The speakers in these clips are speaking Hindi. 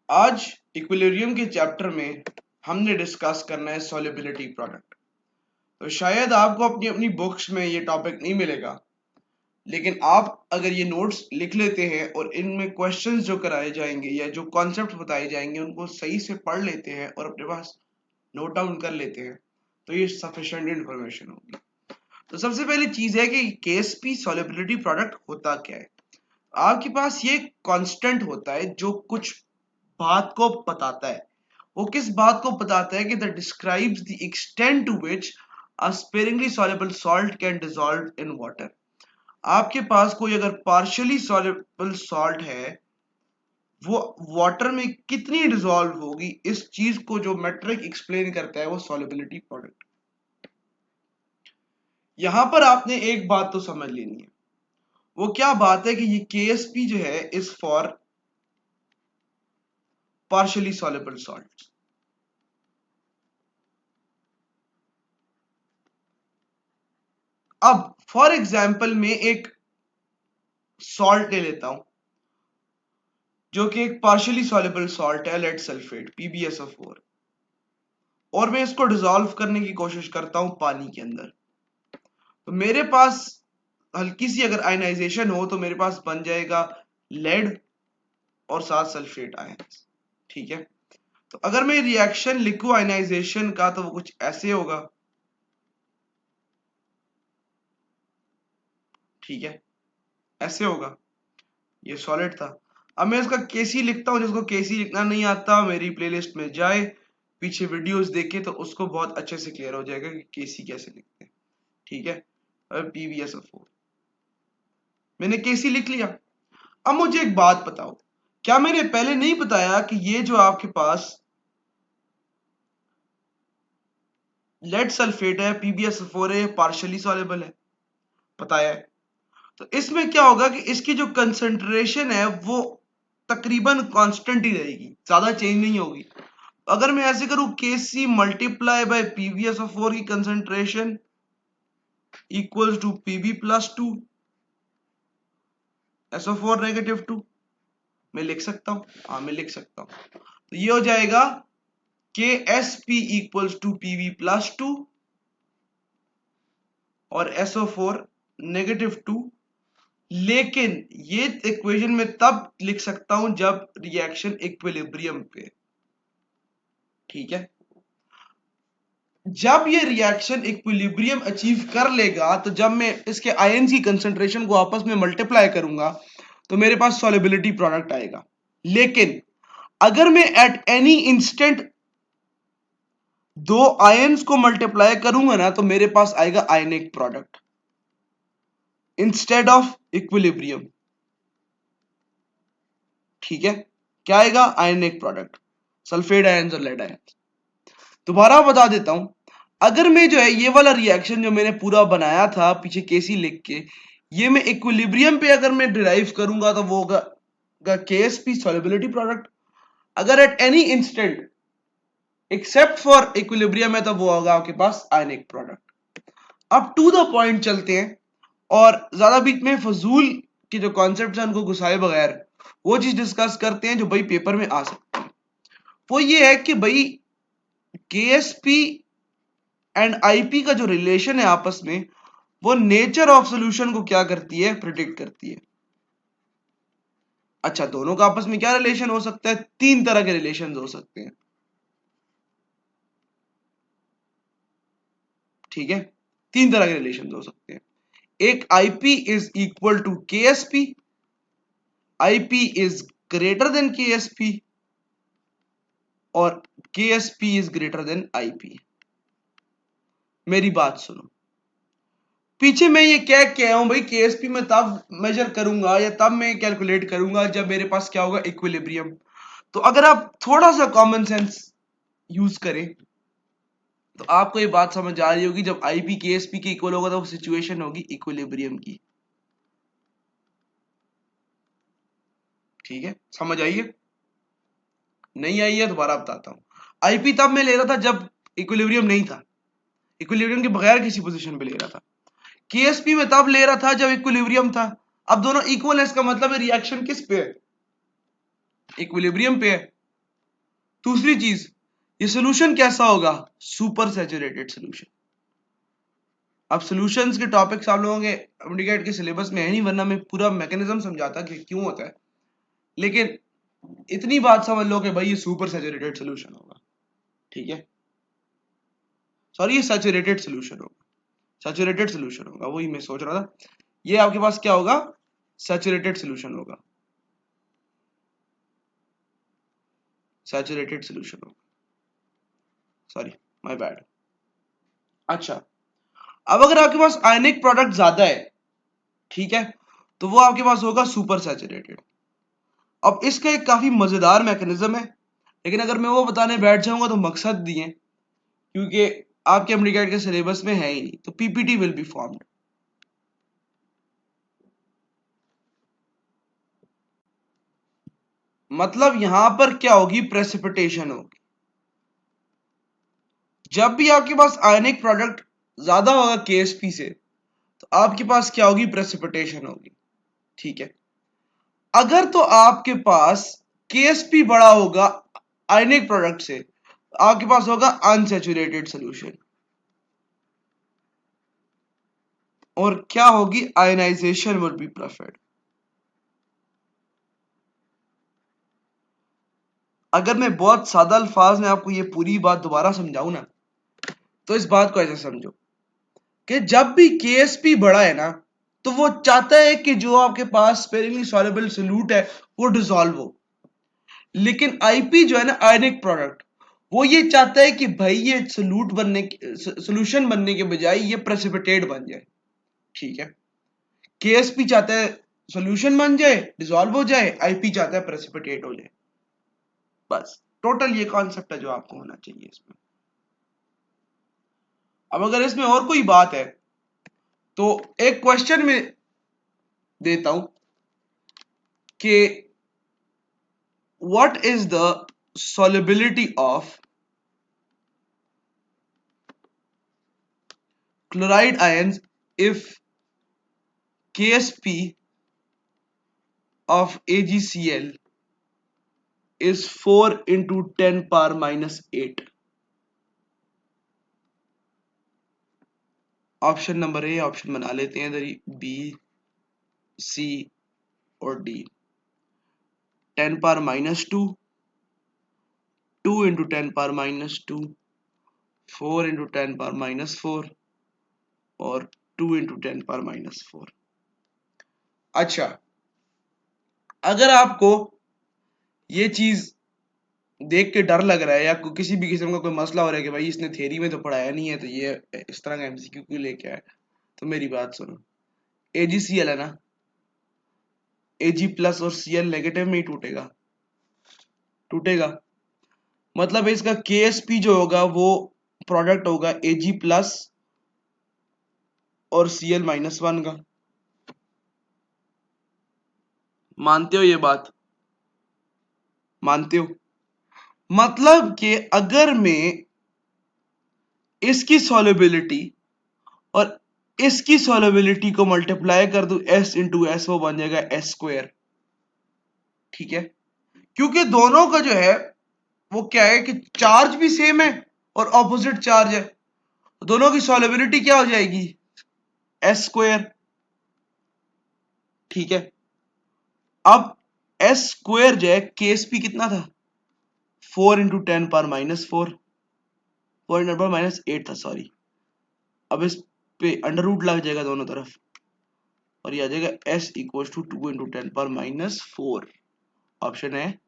आज इक्विलिब्रियम के चैप्टर में हमने डिस्कस करना है सॉल्युबिलिटी प्रोडक्ट। तो शायद आपको अपनी अपनी बुक्स में ये टॉपिक नहीं मिलेगा, लेकिन आप अगर ये नोट्स लिख लेते हैं और इनमें क्वेश्चंस जो कराए जाएंगे या जो कॉन्सेप्ट बताए जाएंगे उनको सही से पढ़ लेते हैं और अपने पास नोट डाउन कर लेते हैं तो ये सफिशिएंट इंफॉर्मेशन होगी। तो सबसे पहली चीज है कि केएसपी सॉल्युबिलिटी प्रोडक्ट होता क्या है। आपके पास ये कांस्टेंट होता है जो कुछ बात को बताता है। वो किस बात को बताता है कि that describes the extent to which a sparingly soluble salt can dissolve in water. आपके पास कोई अगर पार्शियली सॉल्युबल सॉल्ट है वो वाटर में कितनी डिसॉल्व होगी, इस चीज को जो मेट्रिक एक्सप्लेन करता है वो सॉल्युबिलिटी प्रोडक्ट। यहां पर आपने एक बात तो समझ लेनी है, वो क्या बात है कि ये केएसपी जो है is for partially soluble salt. अब फॉर एग्जाम्पल में एक सॉल्ट ले लेता हूं जो कि एक पार्शियली सॉल्युबल सॉल्ट है, लेड सल्फेट PbSO4, और मैं इसको डिसॉल्व करने की कोशिश करता हूं पानी के अंदर। तो मेरे पास हल्की सी अगर आयनाइजेशन हो तो मेरे पास बन जाएगा लेड और साथ सल्फेट आयंस। ठीक है, तो अगर मैं रिएक्शन लिखूं आयनाइजेशन का तो वो कुछ ऐसे होगा। ठीक है, ऐसे होगा, ये सॉलिड था। अब मैं इसका केसी लिखता हूं, जिसको केसी लिखना नहीं आता मेरी प्लेलिस्ट में जाए, पीछे वीडियोस देखे तो उसको बहुत अच्छे से क्लियर हो जाएगा कि केसी कैसे लिखते हैं। ठीक है, अब PbSO4 मैंने केसी लिख लिया। अब मुझे एक बात बताओ, क्या मैंने पहले नहीं बताया कि ये जो आपके पास लेड सल्फेट है PbSO4 है, पार्शियली सॉल्युबल है, बताया है। तो इसमें क्या होगा कि इसकी जो कंसंट्रेशन है वो तकरीबन कांस्टेंट ही रहेगी, ज्यादा चेंज नहीं होगी। अगर मैं ऐसे करूं KC मल्टीप्लाई बाय PbSO4 की concentration equals to Pb+2 SO4-2, मैं लिख सकता हूं, हाँ मैं लिख सकता हूं। तो ये हो जाएगा KSP इक्वल्स टू Pb+2 और SO4-2। लेकिन ये इक्वेशन में तब लिख सकता हूं जब रिएक्शन इक्विलिब्रियम पे। ठीक है, जब ये रिएक्शन इक्विलिब्रियम अचीव कर लेगा तो जब मैं इसके आयन की कंसंट्रेशन को आपस में मल्टीप्लाई करूंगा तो मेरे पास सॉल्युबिलिटी प्रोडक्ट आएगा। लेकिन अगर मैं एट एनी इंस्टेंट दो आयंस को मल्टीप्लाई करूंगा ना तो मेरे पास आएगा ionic product instead of equilibrium. ठीक है, क्या आएगा? आयनिक प्रोडक्ट, सल्फेट आयंस और लेड आयंस। दोबारा बता देता हूं, अगर मैं जो है ये वाला रिएक्शन जो मैंने पूरा बनाया था पीछे केसी लिख के, ये मैं इक्विलिब्रियम पे अगर मैं डिराइव करूंगा तो वो होगा KSP सॉल्युबिलिटी प्रोडक्ट। अगर at any instant except for equilibrium है तो वो होगा आपके पास आयनिक प्रोडक्ट। अब टू द पॉइंट चलते हैं और ज्यादा बीच में फजूल के जो कॉन्सेप्ट है उनको घुसाए बगैर वो चीज डिस्कस करते हैं जो भाई पेपर में आ सकती है। वो ये है कि भाई KSP एंड IP का जो रिलेशन है आपस में, वो नेचर ऑफ सॉल्यूशन को क्या करती है? प्रिडिक्ट करती है। अच्छा, दोनों का आपस में क्या रिलेशन हो सकता है? तीन तरह के रिलेशन हो सकते हैं। ठीक है, तीन तरह के रिलेशन हो सकते हैं। एक IP is equal to KSP, IP is greater than KSP और KSP is greater than IP। मेरी बात सुनो, पीछे मैं ये क्या कह हूं भाई, KSP में तब मेजर करूंगा या तब मैं कैलकुलेट करूंगा जब मेरे पास क्या होगा? इक्विलिब्रियम। तो अगर आप थोड़ा सा कॉमन सेंस यूज करें तो आपको ये बात समझ आ रही होगी, जब IP KSP के इक्वल होगा तो वो सिचुएशन होगी इक्विलिब्रियम की। ठीक है, समझ आई है? नहीं आई है दोबारा बताता हूं। IP तब मैं ले रहा था जब इक्विलिब्रियम नहीं था, इक्विलिब्रियम के बगैर किसी पोजीशन पे ले रहा था। KSP में तब ले रहा था जब इक्विलिब्रियम था। अब दोनों इक्वल है, इसका मतलब है रिएक्शन किस पे है? इक्विलिब्रियम पे है। दूसरी चीज, ये सोल्यूशन कैसा होगा? Super saturated solution. अब सॉल्यूशंस के टॉपिक्स आप लोगों के इंडिकेट के सिलेबस में है नहीं, वरना मैं पूरा मैकेनिज्म समझाता कि क्यों होता है, लेकिन इतनी बात समझ लो कि भाई ये सुपर सैचुरेटेड सोल्यूशन होगा, ठीक है, सॉरी ये सैचुरेटेड सोल्यूशन होगा, सैचुरेटेड सोल्यूशन होगा, वही मैं सोच रहा था। ये आपके पास क्या होगा? सैचुरेटेड सोल्यूशन होगा, सैचुरेटेड सोल्यूशन होगा, सॉरी माय बैड। अच्छा, अब अगर आपके पास आयनिक प्रोडक्ट ज्यादा है, ठीक है, तो वो आपके पास होगा सुपर सैचुरेटेड। अब इसका एक काफी मजेदार मैकेनिज्म है, लेकिन अगर मैं वो बताने बैठ जाऊंगा तो मकसद दिए, क्योंकि आपके एमडीकैट के सिलेबस में है ही नहीं, तो पीपीटी विल बी फॉर्म्ड। मतलब यहां पर क्या होगी? प्रेसिपिटेशन होगी। जब भी आपके पास आयनिक प्रोडक्ट ज्यादा होगा केएसपी से, तो आपके पास क्या होगी? प्रेसिपिटेशन होगी, ठीक है। अगर तो आपके पास केएसपी बड़ा होगा आयनिक प्रोडक्ट से, तो आपके पास होगा अनसैचुरेटेड सॉल्यूशन, और क्या होगी? Ionisation will be preferred. अगर मैं बहुत सादा अल्फाज में आपको ये पूरी बात दोबारा समझाऊं ना, तो इस बात को ऐसे समझो कि जब भी केएसपी बड़ा है ना, तो वो चाहता है कि जो आपके पास स्पेरिंगली सॉल्युबल सोल्यूट है वो डिसॉल्व हो। लेकिन आईपी जो है ना, आयनिक प्रोडक्ट, वो ये चाहता है कि भाई ये सोल्यूशन बनने के बजाय ये प्रेसिपिटेट बन जाए, ठीक है। केएसपी चाहता है सोल्यूशन बन जाए, डिसॉल्व हो जाए, आईपी चाहता है प्रेसिपिटेट हो जाए। बस टोटल ये कॉन्सेप्ट है जो आपको होना चाहिए इसमें। अब अगर इसमें और कोई बात है तो एक क्वेश्चन में देता हूं कि what is the solubility of chloride ions if KSP of AgCl is 4 into 10 power minus 8। Option number A option बना लेते हैं इधर, बी सी और D. 10 power minus 2, 2 into 10 power minus 2, 4 into 10 power minus 4 और 2 इंटू 10 पावर माइनस 4। अच्छा, अगर आपको ये चीज देख के डर लग रहा है, या किसी भी किस्म का कोई मसला हो रहा है कि भाई इसने थ्योरी में तो पढ़ाया नहीं है, तो ये इस तरह का एमसीक्यू क्यों लेके आया, तो मेरी बात सुनो। AgCl है ना, Ag प्लस और Cl नेगेटिव में ही टूटेगा, टूटेगा। मतलब इसका KSP जो होगा वो प्रोडक्ट होगा Ag प्लस और Cl माइनस 1 का। मानते हो ये बात? मानते हो? मतलब कि अगर मैं इसकी सॉल्युबिलिटी और इसकी सॉल्युबिलिटी को मल्टीप्लाई कर दूं S इंटू एस, वो बन जाएगा S स्क्वायर, ठीक है। क्योंकि दोनों का जो है वो क्या है कि चार्ज भी सेम है और ऑपोजिट चार्ज है, दोनों की सॉल्युबिलिटी क्या हो जाएगी? S स्क्वायर, ठीक है। अब S स्क्वायर जो है, KSP कितना था? 4 into 10 power minus 4, 4 into power minus 8 था, सॉरी। अब इस पे अंडर रूट लग जाएगा दोनों तरफ, और ये आ जाएगा S equal to 2 into 10 power minus 4। Option है,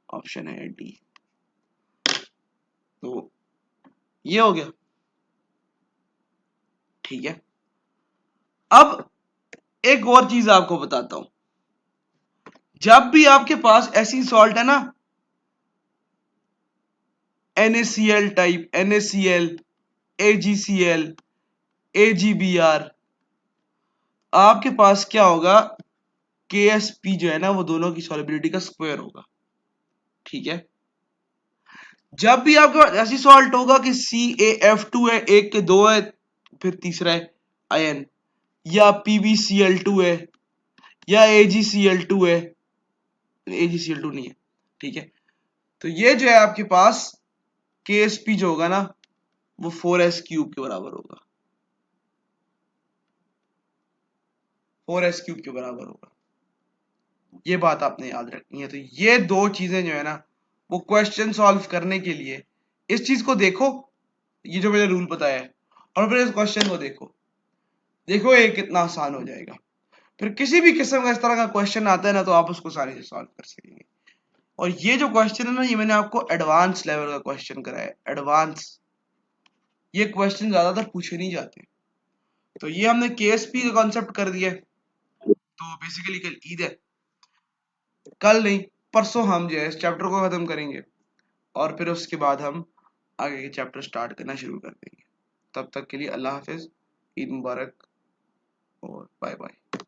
ऑप्शन है डी। तो ये हो गया, ठीक है। अब एक और चीज आपको बताता हूं, जब भी आपके पास ऐसी सॉल्ट है ना, NaCl type, NaCl, AgCl, AgBr, आपके पास क्या होगा? KSP जो है ना, वो दोनों की सॉल्युबिलिटी का स्क्वायर होगा, ठीक है। जब भी आपके पास ऐसी सॉल्ट होगा कि CaF2 है, एक के दो है, फिर तीसरा है आयन, या PbCl2 है, या AgCl2 है, AgCl2 नहीं है, ठीक है। तो ये जो है आपके पास KSP जो होगा ना वो 4s क्यूब के बराबर होगा, 4s क्यूब के बराबर होगा। ये बात आपने याद रखनी है। तो ये दो चीजें जो है ना वो क्वेश्चन सॉल्व करने के लिए इस चीज को देखो, ये जो मैंने रूल बताया है, और फिर इस क्वेश्चन को देखो, देखो ये कितना आसान हो जाएगा। फिर किसी भी किस्म का इस तरह का क्वेश्चन आता है ना तो आप उसको आसानी से सॉल्व कर सकेंगे। और ये जो क्वेश्चन है ना ये मैंने आपको एडवांस लेवल का क्वेश्चन कराया है, एडवांस। ये क्वेश्चन ज्यादातर पूछे नहीं जाते। तो ये हमने KSP का कॉन्सेप्ट कर दिया है। तो बेसिकली कल ईद है, कल नहीं परसों हम जो है इस चैप्टर को खत्म करेंगे और फिर उसके बाद हम आगे के चैप्टर स्टार्ट करना शुरू कर देंगे। तब तक के लिए अल्लाह हाफिज, ईद मुबारक और बाय बाय।